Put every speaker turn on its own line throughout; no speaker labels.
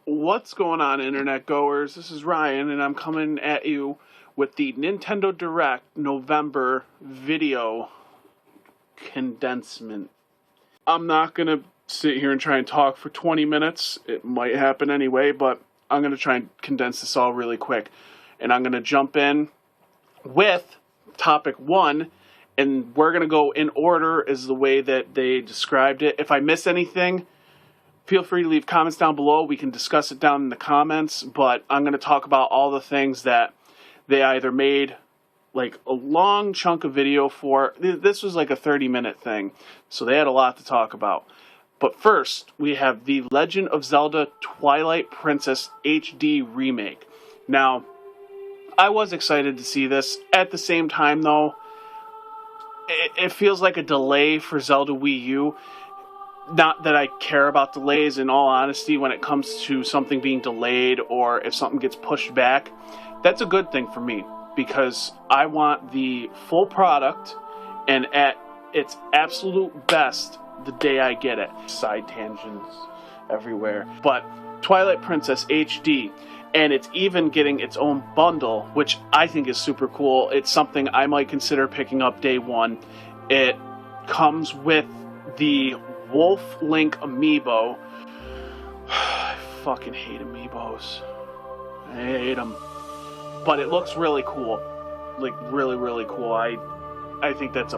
What's going on, internet goers? This is Ryan, and I'm coming at you with the Nintendo Direct November video condensement. I'm not going to sit here and try and talk for 20 minutes. It might happen anyway, but I'm going to try and condense this all really quick. And I'm going to jump in with topic 1, and we're going to go in order as the way that they described it. If I miss anything, feel free to leave comments down below. We can discuss it down in the comments, but I'm going to talk about all the things that they either made like a long chunk of video for. This was like a 30-minute thing, so they had a lot to talk about. But first, we have the Legend of Zelda Twilight Princess HD remake. Now, I was excited to see this. At the same time, though, it feels like a delay for Zelda Wii U. Not that I care about delays, in all honesty, when it comes to something being delayed or if something gets pushed back. That's a good thing for me, because I want the full product and at its absolute best the day I get it. Side tangents everywhere. But Twilight Princess HD, and it's even getting its own bundle, which I think is super cool. It's something I might consider picking up day one. It comes with the Wolf Link amiibo. I fucking hate amiibos. I hate them. But it looks really cool. Like, really, really cool. I think that's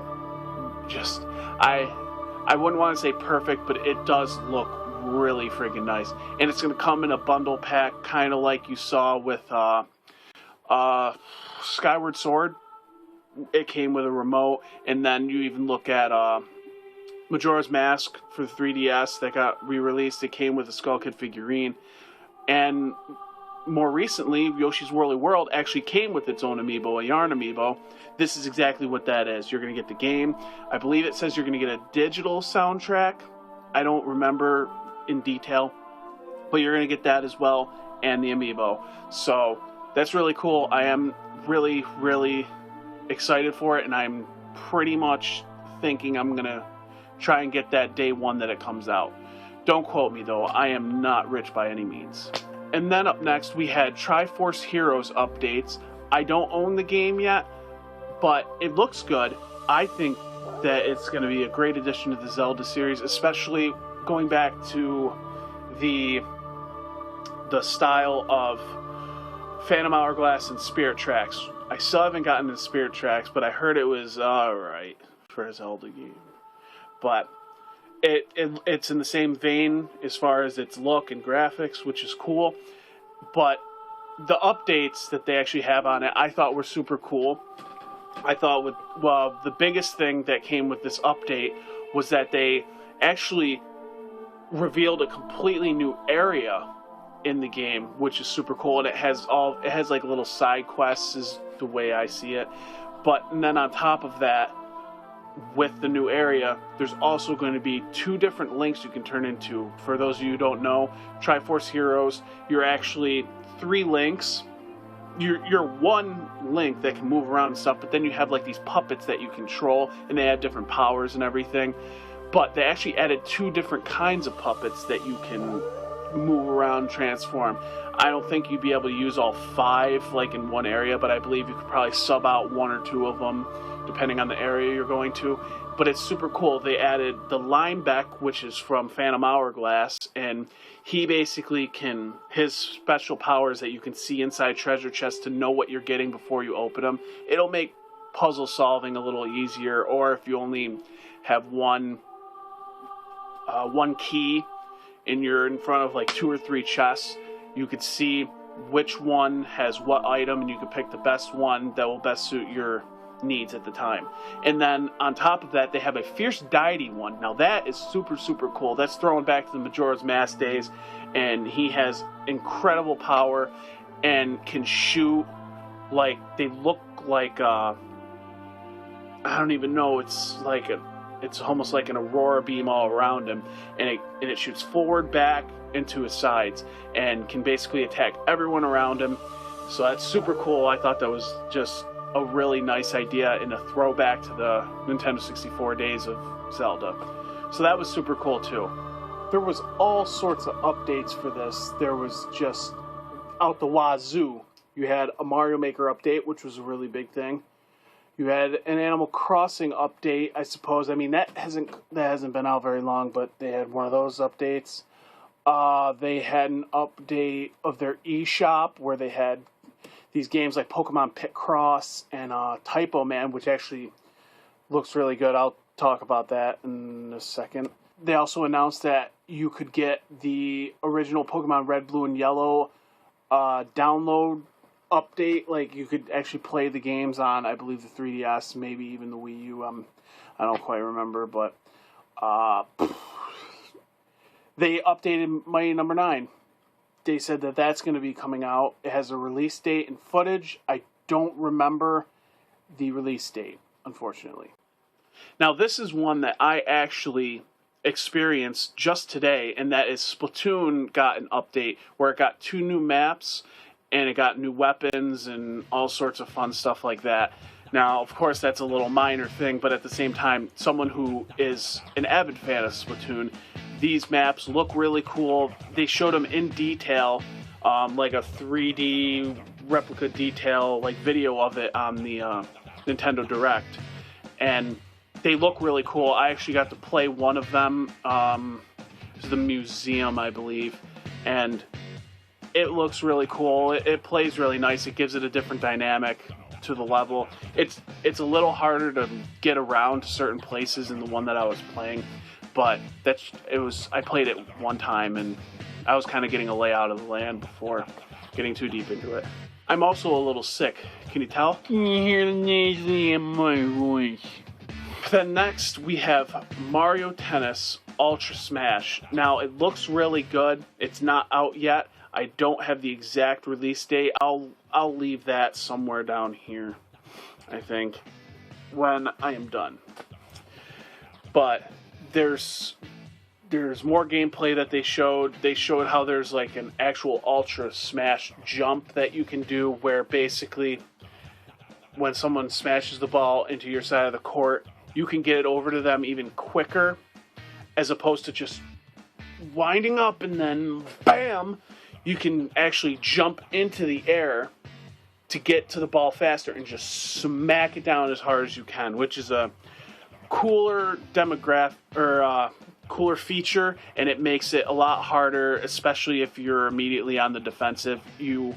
I wouldn't want to say perfect, but it does look really friggin' nice. And it's going to come in a bundle pack, kind of like you saw with Skyward Sword. It came with a remote, and then you even look at Majora's Mask for the 3DS that got re-released. It came with a Skull Kid figurine. And more recently, Yoshi's Woolly World actually came with its own amiibo, a yarn amiibo. This is exactly what that is. You're going to get the game. I believe it says you're going to get a digital soundtrack. I don't remember in detail, but you're going to get that as well, and the amiibo. So that's really cool. I am really, really excited for it, and I'm pretty much thinking I'm going to try and get that day one that it comes out. Don't quote me, though. I am not rich by any means. And then up next, we had Triforce Heroes updates. I don't own the game yet, but it looks good. I think that it's going to be a great addition to the Zelda series, especially going back to the style of Phantom Hourglass and Spirit Tracks. I still haven't gotten to Spirit Tracks, but I heard it was alright for a Zelda game. But it's in the same vein as far as its look and graphics, which is cool. But the updates that they actually have on it, I thought were super cool. I thought the biggest thing that came with this update was that they actually revealed a completely new area in the game, which is super cool. And it has like little side quests, is the way I see it. And then on top of that, with the new area, there's also going to be 2 different links you can turn into. For those of you who don't know, Triforce Heroes, you're actually 3 links. You're one link that can move around and stuff, but then you have like these puppets that you control, and they have different powers and everything. But they actually added 2 different kinds of puppets that you can move around, transform. I don't think you'd be able to use all 5 like in one area, but I believe you could probably sub out 1 or 2 of them depending on the area you're going to. But it's super cool. They added the Linebeck, which is from Phantom Hourglass, and he basically his special powers that you can see inside treasure chests to know what you're getting before you open them. It'll make puzzle solving a little easier, or if you only have one key and you're in front of like 2 or 3 chests, you could see which one has what item, and you can pick the best one that will best suit your needs at the time. And then on top of that, they have a Fierce Deity one. Now that is super, super cool. That's throwing back to the Majora's Mask days, and he has incredible power and can shoot like, they look like I don't even know, it's almost like an aurora beam all around him, and it shoots forward, back, into his sides, and can basically attack everyone around him. So that's super cool. I thought that was just a really nice idea and a throwback to the Nintendo 64 days of Zelda. So that was super cool too. There was all sorts of updates for this. There was just out the wazoo. You had a Mario Maker update, which was a really big thing. You had an Animal Crossing update, I suppose. I mean, that hasn't been out very long, but they had one of those updates. They had an update of their eShop where they had these games like Pokemon Picross and Typo Man, which actually looks really good. I'll talk about that in a second. They also announced that you could get the original Pokemon Red, Blue, and Yellow download update. Like, you could actually play the games on, I believe, the 3DS, maybe even the Wii U. I don't quite remember, but they updated Mighty Number 9. They said that that's going to be coming out. It has a release date and footage. I don't remember the release date, unfortunately. Now, this is one that I actually experienced just today, and that is Splatoon got an update where it got 2 new maps, and it got new weapons and all sorts of fun stuff like that. Now, of course, that's a little minor thing, but at the same time, someone who is an avid fan of Splatoon, these maps look really cool. They showed them in detail, like a 3D replica detail, like video of it on the Nintendo Direct. And they look really cool. I actually got to play one of them. It was the museum, I believe. And it looks really cool. It plays really nice. It gives it a different dynamic to the level. It's a little harder to get around certain places in the one that I was playing. But I played it one time, and I was kind of getting a layout of the land before getting too deep into it. I'm also a little sick. Can you tell? Can you hear the nasally in my voice? Then next, we have Mario Tennis Ultra Smash. Now, it looks really good. It's not out yet. I don't have the exact release date. I'll leave that somewhere down here, I think, when I am done. But there's more gameplay that they showed. They showed how there's like an actual Ultra Smash jump that you can do, where basically when someone smashes the ball into your side of the court, you can get it over to them even quicker, as opposed to just winding up and then bam. You can actually jump into the air to get to the ball faster and just smack it down as hard as you can, which is a cooler cooler feature, and it makes it a lot harder, especially if you're immediately on the defensive. You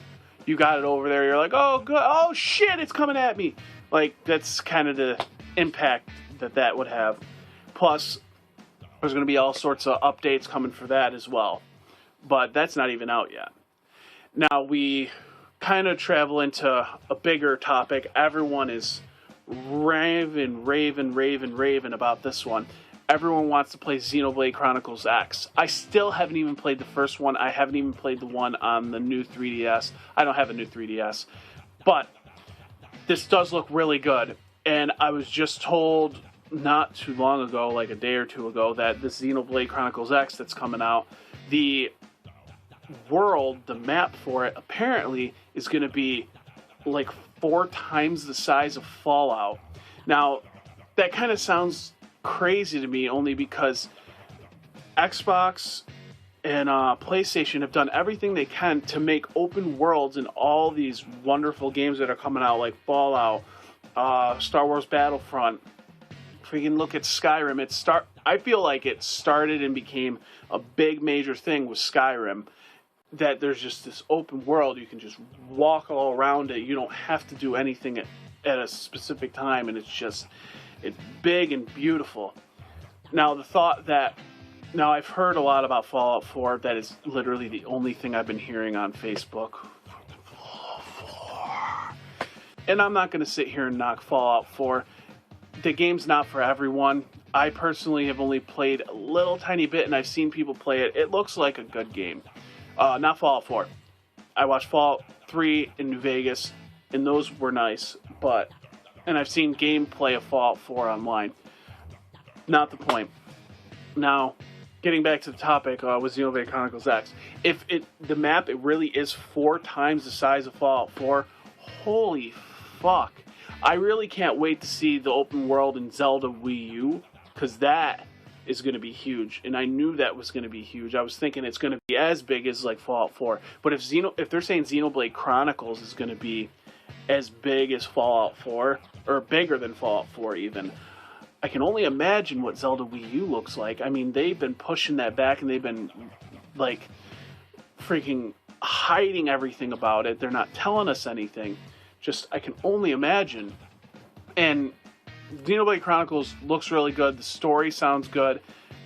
got it over there, you're like, oh good, oh shit, it's coming at me. Like, that's kind of the impact that would have. Plus, there's going to be all sorts of updates coming for that as well. But that's not even out yet. Now, we kind of travel into a bigger topic. Everyone is raving about this one. Everyone wants to play Xenoblade Chronicles X. I still haven't even played the first one. I haven't even played the one on the new 3DS. I don't have a new 3DS. But this does look really good. And I was just told not too long ago, like a day or two ago, that the Xenoblade Chronicles X that's coming out, the world, the map for it, apparently is going to be like 4 times the size of Fallout. Now, that kind of sounds crazy to me, only because Xbox and PlayStation have done everything they can to make open worlds in all these wonderful games that are coming out, like Fallout, Star Wars Battlefront. If we can look at Skyrim, I feel like it started and became a big major thing with Skyrim, that there's just this open world. You can just walk all around it. You don't have to do anything at a specific time, and it's big and beautiful. Now, I've heard a lot about Fallout 4. That is literally the only thing I've been hearing on Facebook. And I'm not going to sit here and knock Fallout 4. The game's not for everyone. I personally have only played a little tiny bit, and I've seen people play it. It looks like a good game. Not Fallout 4. I watched Fallout 3 in New Vegas, and those were nice. And I've seen gameplay of Fallout 4 online. Not the point. Now, getting back to the topic with Xenoblade Chronicles X. If the map, it really is 4 times the size of Fallout 4, holy fuck. I really can't wait to see the open world in Zelda Wii U, because that is going to be huge, and I knew that was going to be huge. I was thinking it's going to be as big as like Fallout 4. But if they're saying Xenoblade Chronicles is going to be as big as Fallout 4, or bigger than Fallout 4 even, I can only imagine what Zelda Wii U looks like. I mean, they've been pushing that back, and they've been like freaking hiding everything about it. They're not telling us anything. Just, I can only imagine. And Xenoblade Chronicles looks really good. The story sounds good.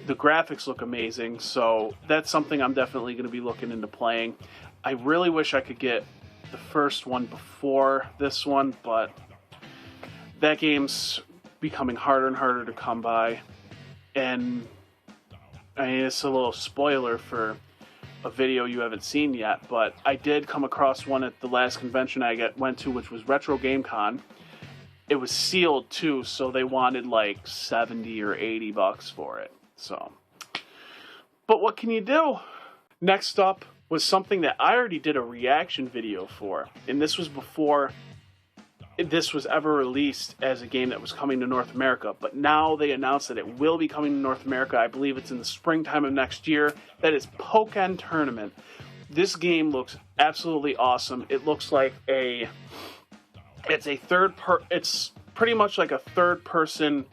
The graphics look amazing. So that's something I'm definitely going to be looking into playing. I really wish I could get the first one before this one, but that game's becoming harder and harder to come by. And I mean, it's a little spoiler for a video you haven't seen yet, but I did come across one at the last convention I went to, which was Retro Game Con. It was sealed too, so they wanted like 70 or 80 bucks for it. So, but what can you do? Next up was something that I already did a reaction video for, and this was before this was ever released as a game that was coming to North America. But now they announced that it will be coming to North America. I believe it's in the springtime of next year. That is Pokken Tournament. This game looks absolutely awesome. It looks like it's pretty much like a third person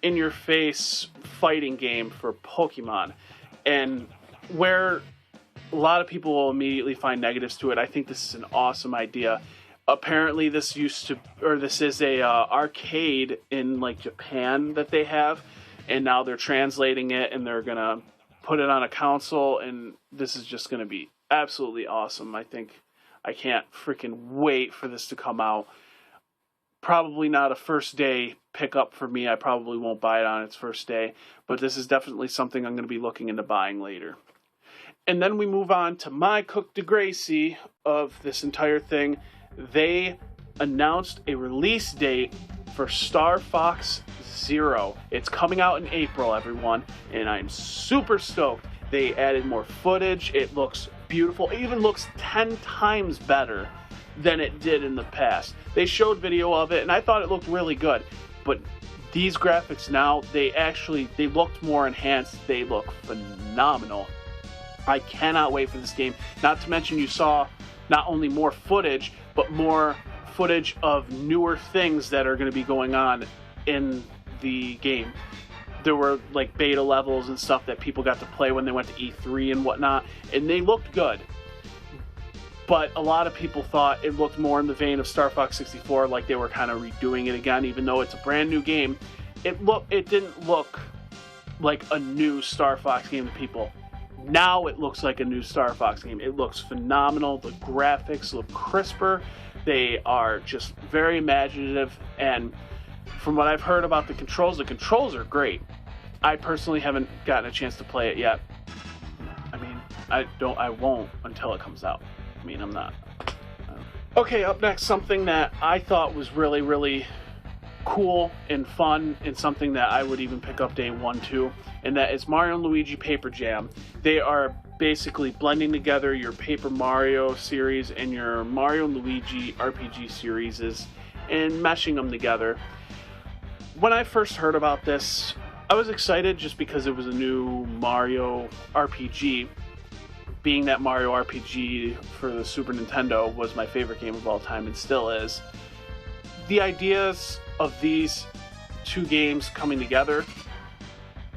in your face fighting game for Pokemon. And where a lot of people will immediately find negatives to it, I think this is an awesome idea. Apparently this is a arcade in like Japan that they have, and now they're translating it and they're gonna put it on a console, and this is just gonna be absolutely awesome. I can't freaking wait for this to come out. Probably not a first day pickup for me. I probably won't buy it on its first day, but this is definitely something I'm going to be looking into buying later. And then we move on to my coup de grace of this entire thing. They announced a release date for Star Fox Zero. It's coming out in April, everyone, and I'm super stoked. They added more footage. It looks beautiful. It even looks 10 times better than it did in the past. They showed video of it, and I thought it looked really good. But these graphics now, they looked more enhanced. They look phenomenal. I cannot wait for this game. Not to mention you saw not only more footage, but more footage of newer things that are going to be going on in the game. There were like beta levels and stuff that people got to play when they went to E3 and whatnot, and they looked good. But a lot of people thought it looked more in the vein of Star Fox 64, like they were kind of redoing it again, even though it's a brand new game. It didn't look like a new Star Fox game to people. Now it looks like a new Star Fox game. It looks phenomenal. The graphics look crisper. They are just very imaginative, and from what I've heard about the controls are great. I personally haven't gotten a chance to play it yet. I mean, I won't until it comes out. I mean, I'm not. Okay, up next, something that I thought was really, really cool and fun, and something that I would even pick up day one too, and that is Mario & Luigi Paper Jam. They are basically blending together your Paper Mario series and your Mario & Luigi RPG series and meshing them together. When I first heard about this, I was excited just because it was a new Mario RPG. Being that Mario RPG for the Super Nintendo was my favorite game of all time and still is. The ideas of these two games coming together,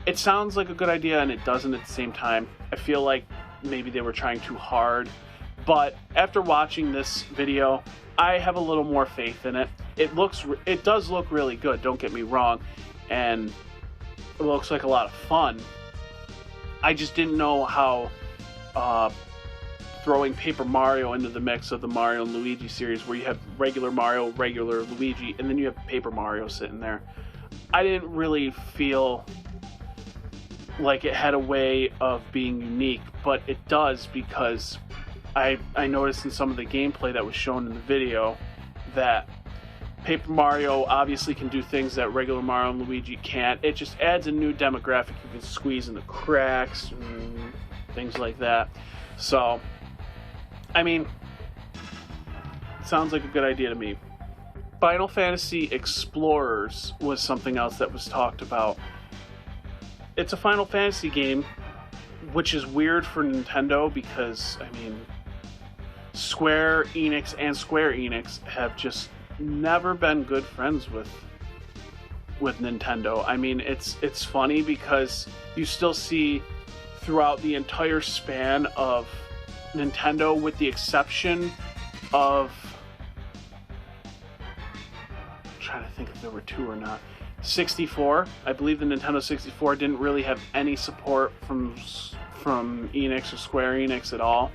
it sounds like a good idea and it doesn't at the same time. I feel like maybe they were trying too hard, but after watching this video, I have a little more faith in it. It does look really good, don't get me wrong, and it looks like a lot of fun. I just didn't know how throwing Paper Mario into the mix of the Mario & Luigi series, where you have regular Mario, regular Luigi, and then you have Paper Mario sitting there. I didn't really feel like it had a way of being unique, but it does, because I noticed in some of the gameplay that was shown in the video that Paper Mario obviously can do things that regular Mario and Luigi can't. It just adds a new demographic. You can squeeze in the cracks and things like that. So, I mean, it sounds like a good idea to me. Final Fantasy Explorers was something else that was talked about. it's a Final Fantasy game, which is weird for Nintendo because, I mean, Square Enix have just never been good friends with Nintendo. I mean, it's funny because you still see throughout the entire span of Nintendo, with the exception of, I'm trying to think if there were two or not. 64, I believe the Nintendo 64 didn't really have any support from Enix or Square Enix at all.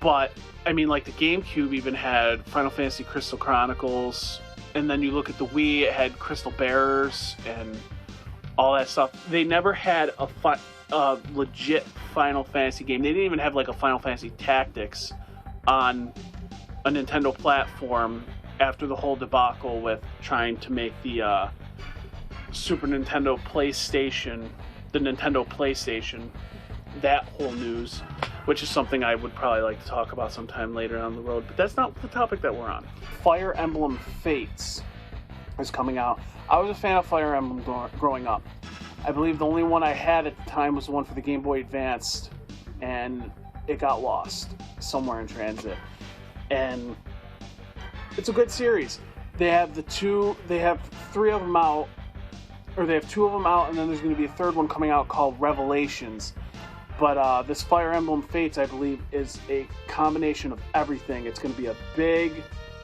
But I mean, like the GameCube even had Final Fantasy Crystal Chronicles, and then you look at the Wii, it had Crystal Bearers and all that stuff. They never had a legit Final Fantasy game. They didn't even have like a Final Fantasy Tactics on a Nintendo platform after the whole debacle with trying to make the Super Nintendo PlayStation, the Nintendo PlayStation, that whole news, which is something I would probably like to talk about sometime later on the road, but that's not the topic that we're on. Fire Emblem Fates is coming out. I was a fan of Fire Emblem growing up. I believe the only one I had at the time was the one for the Game Boy Advanced, and it got lost somewhere in transit. And it's a good series. They have three of them out, or they have two of them out, and then there's going to be a third one coming out called Revelations. But this Fire Emblem Fates, I believe, is a combination of everything. It's going to be a big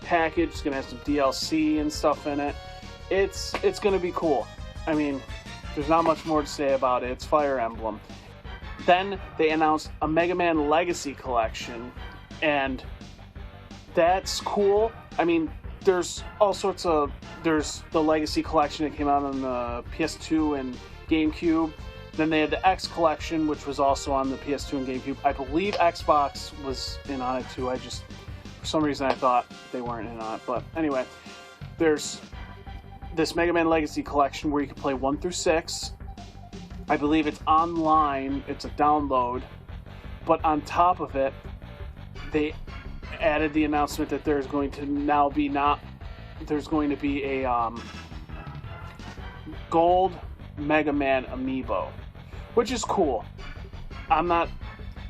package. It's going to have some DLC and stuff in it. It's going to be cool. I mean, there's not much more to say about it. It's Fire Emblem. Then they announced a Mega Man Legacy Collection, and that's cool. I mean, there's all sorts of... There's the Legacy Collection that came out on the PS2 and GameCube. Then they had the X Collection, which was also on the PS2 and GameCube. I believe Xbox was in on it too. For some reason, I thought they weren't in on it. But anyway, there's this Mega Man Legacy Collection where you can play 1 through 6. I believe it's online. It's a download. But on top of it, they added the announcement that there's going to now be there's going to be a gold Mega Man amiibo, which is cool. I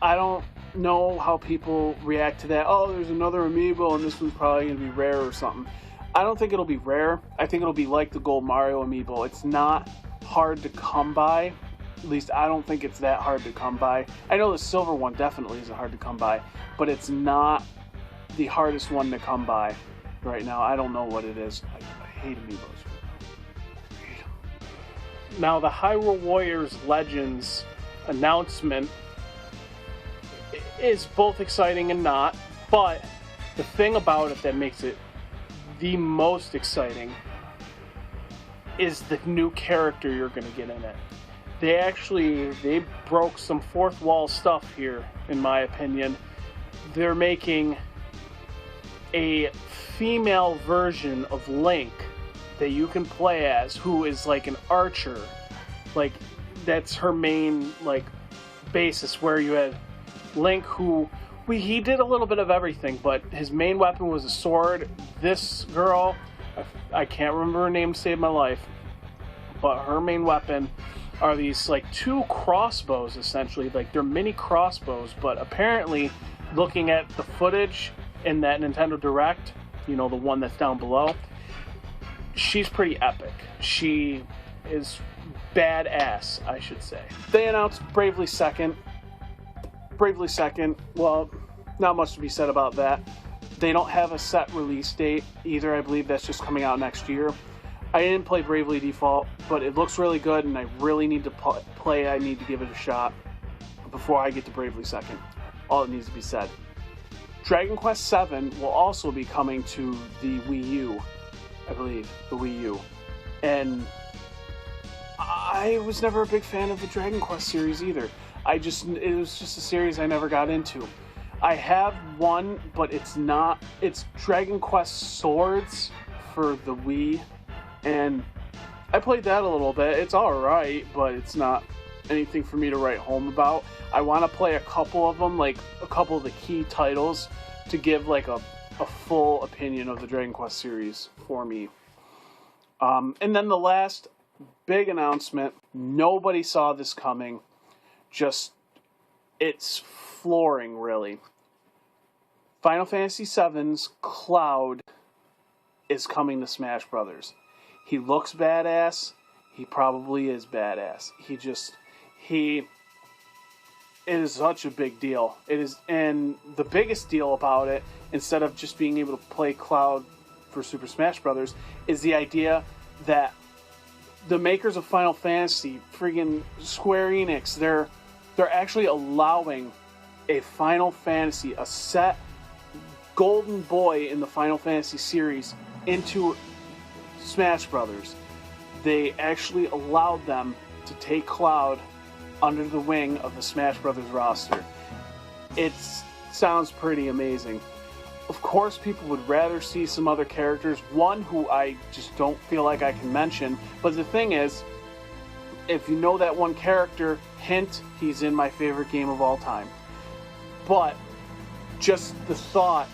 don't know how people react to that. Oh, there's another amiibo and this one's probably going to be rare or something. I don't think it'll be rare. I think it'll be like the gold Mario amiibo. It's not hard to come by. At least I don't think it's that hard to come by. I know the silver one definitely isn't hard to come by, but it's not the hardest one to come by right now. I don't know what it is. I hate amiibos. Now, the Hyrule Warriors Legends announcement is both exciting and not, but the thing about it that makes it the most exciting is the new character you're going to get in it. They broke some fourth wall stuff here, in my opinion. They're making a female version of Link that you can play as, who is like an archer. Like, that's her main like basis, where you had Link, who he did a little bit of everything, but his main weapon was a sword. This girl, I can't remember her name to save my life, but her main weapon are these like two crossbows, essentially. Like, they're mini crossbows, but apparently, looking at the footage in that Nintendo Direct, you know, the one that's down below, she's pretty epic. She is badass, I should say. They announced Bravely Second. Bravely Second, well, not much to be said about that. They don't have a set release date either. I believe that's just coming out next year. I didn't play Bravely Default, but it looks really good, and I really need to play. I need to give it a shot before I get to Bravely Second. All it needs to be said. Dragon Quest VII will also be coming to the Wii U, I believe, the Wii U. And I was never a big fan of the Dragon Quest series either. It was just a series I never got into. I have one, but it's Dragon Quest Swords for the Wii, and I played that a little bit. It's alright, but it's not anything for me to write home about. I want to play a couple of them, like a couple of the key titles, to give like a full opinion of the Dragon Quest series for me. And then the last big announcement Nobody saw this coming. Just, it's flooring, really. Final Fantasy VII's Cloud is coming to Smash Brothers. He looks badass. He probably is badass. It is such a big deal. It is, and the biggest deal about it, instead of just being able to play Cloud for Super Smash Brothers, is the idea that the makers of Final Fantasy, friggin' Square Enix, they're actually allowing a Final Fantasy, a set golden boy in the Final Fantasy series, into Smash Brothers. They actually allowed them to take Cloud under the wing of the Smash Brothers roster. It sounds pretty amazing. Of course, people would rather see some other characters, one who I just don't feel like I can mention, but the thing is, if you know that one character, hint, he's in my favorite game of all time. But just the thought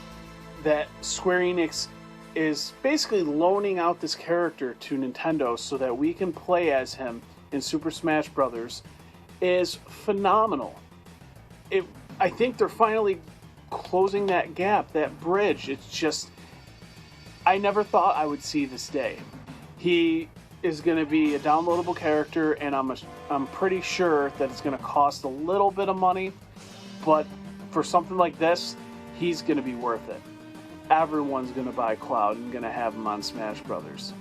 that Square Enix is basically loaning out this character to Nintendo so that we can play as him in Super Smash Brothers is phenomenal. I think they're finally closing that gap, that bridge. It's just, I never thought I would see this day. He is going to be a downloadable character, and I'm pretty sure that it's going to cost a little bit of money, but for something like this, he's going to be worth it. Everyone's going to buy Cloud and going to have him on Smash Brothers.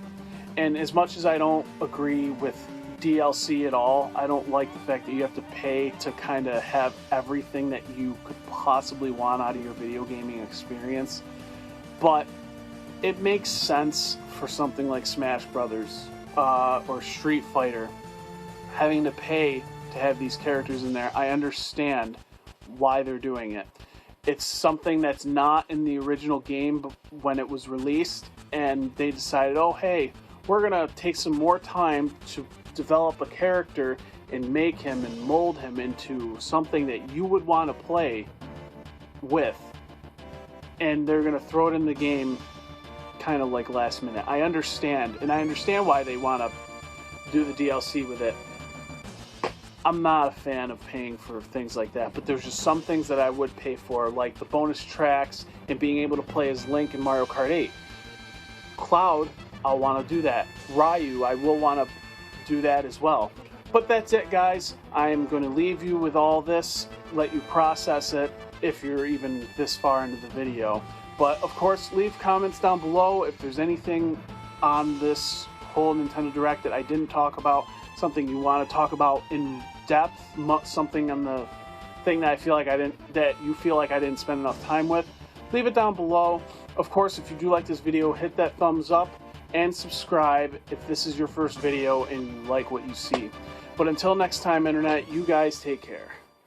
And as much as I don't agree with DLC at all, I don't like the fact that you have to pay to kind of have everything that you could possibly want out of your video gaming experience. But it makes sense for something like Smash Brothers or Street Fighter, having to pay to have these characters in there. I understand why they're doing it. It's something that's not in the original game when it was released, and they decided, oh hey, we're gonna take some more time to develop a character and make him and mold him into something that you would want to play with, and they're gonna throw it in the game kind of like last minute. I understand, and I understand why they want to do the DLC with it. I'm not a fan of paying for things like that, but there's just some things that I would pay for, like the bonus tracks and being able to play as Link in Mario Kart 8. Cloud, I'll want to do that. Ryu, I will want to do that as well. But that's it, guys. I'm going to leave you with all this, let you process it if you're even this far into the video. But of course, leave comments down below if there's anything on this whole Nintendo Direct that I didn't talk about, something you want to talk about in depth, something on the thing that you feel like I didn't spend enough time with. Leave it down below. Of course, if you do like this video, hit that thumbs up and subscribe if this is your first video and you like what you see. But until next time, Internet, you guys take care.